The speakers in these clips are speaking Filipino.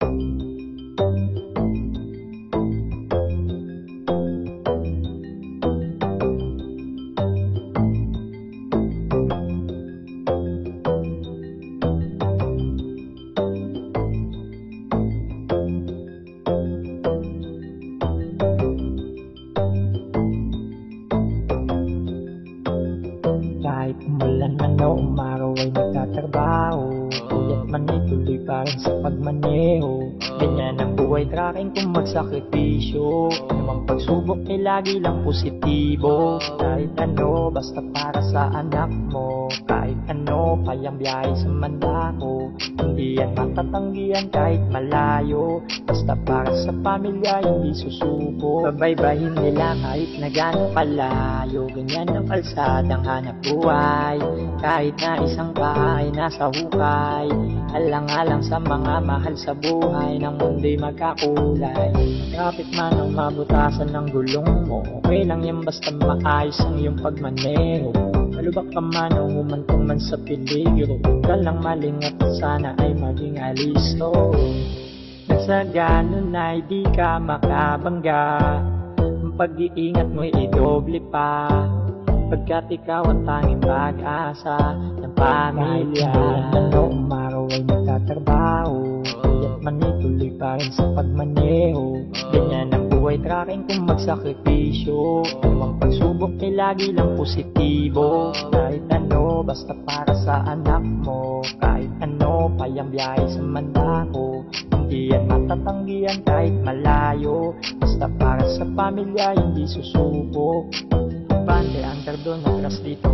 Kahit umulan man o umaraw ay nagtatrabaho, puyat man ay tuloy pa rin sa pagmaneho. Ganyan ang buhay, tracking kung magsakripisyo. Anumang pagsubok ay lagi lang positibo. Kahit ano, basta para sa anak mo. Kahit ano, kayang biyahe sa mandako. Hindi yan matatanggihan kahit malayo. Basta para sa pamilya, hindi susuko. Babaybayin nila kahit na gano'ng kalayo. Ganyan ang kalsadang hanap buhay. Kahit na isang bahay nasa hukay. Alang-alang sa mga mahal sa buhay, ng mundo'y magkakulay. Kapit man ang mabutasan ng gulong mo, okay lang yan basta maayos ang iyong pagmaneho. Malubak ka man o humantong man sa peligro, huwag ka lang malingat at sana ay maging alisto. Sa ganun ay di ka makabangga, ang pag-iingat mo'y idoble pa. Pagkat ikaw ang tanging pag-asa ng pamilya. Ano umaraw ay nagtatrabaho, puyat man ay tuloy pa rin sa pagmaneho. Ganyan ang buhay, tracking kung magsakripisyo. Anumang pagsubok ay lagi lang positibo. Kahit ano, basta para sa anak mo. Kahit ano, kayang biyahe sa mandako. Hindi yan matatanggihan kahit malayo. Basta para sa pamilya, hindi susuko. Bande ang kardon atras dito,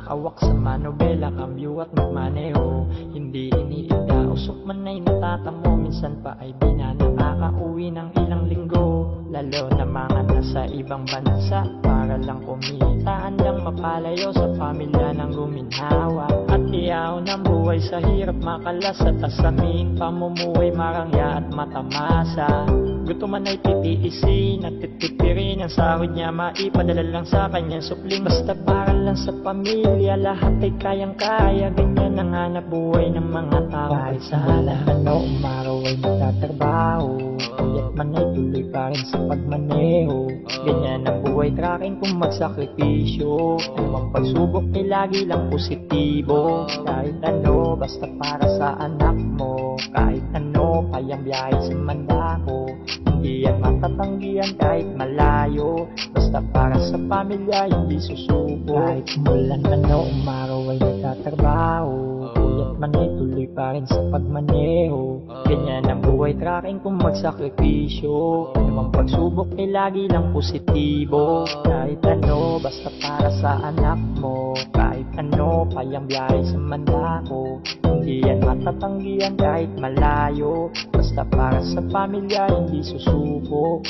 hawak sa manobela, kambyo at magmaneho. Hindi iniinda, usok man ay natatamo, minsan pa ay di na nakakauwi ng ilang linggo. Lalo na mga nasa ibang bansa, para lang kumita, handang mapalayo sa pamilya ng guminhawa. At iyaw ng buhay sa hirap makalas at asamin, pamumuhay marangya at matamasa. Gutuman ay titiisin at titipirin, ang sahod niya maipadala lang sa kanyang supling. Basta para lang sa pamilya, lahat ay kayang-kaya. Ganyan ang hanap buhay ng mga tao. Kahit sa halaman o umaraw ay nagtatrabaho, puyat man ay tuloy pa rin sa pagmaneho. Ganyan ang buhay, tracking kung magsakripisyo. Anumang pagsubok ay lagi lang positibo. Kahit ano, basta para sa anak mo. Kahit ano, kayang biyahe sa mandako. Hindi yan matatanggihan kahit malayo. Basta para sa pamilya, hindi susuko. Kahit umulan man o umaraw ay nagtatrabaho, puyat man ay tuloy pa rin sa pagmaneho. Ganyan ang buhay, tracking kung magsakripisyo. Anumang pagsubok ay lagi lang positibo. Kahit ano, basta para sa anak mo. Kahit ano, kayang biyahe sa mandako. Hindi yan matatanggihan kahit malayo. Basta para sa pamilya, hindi susuko.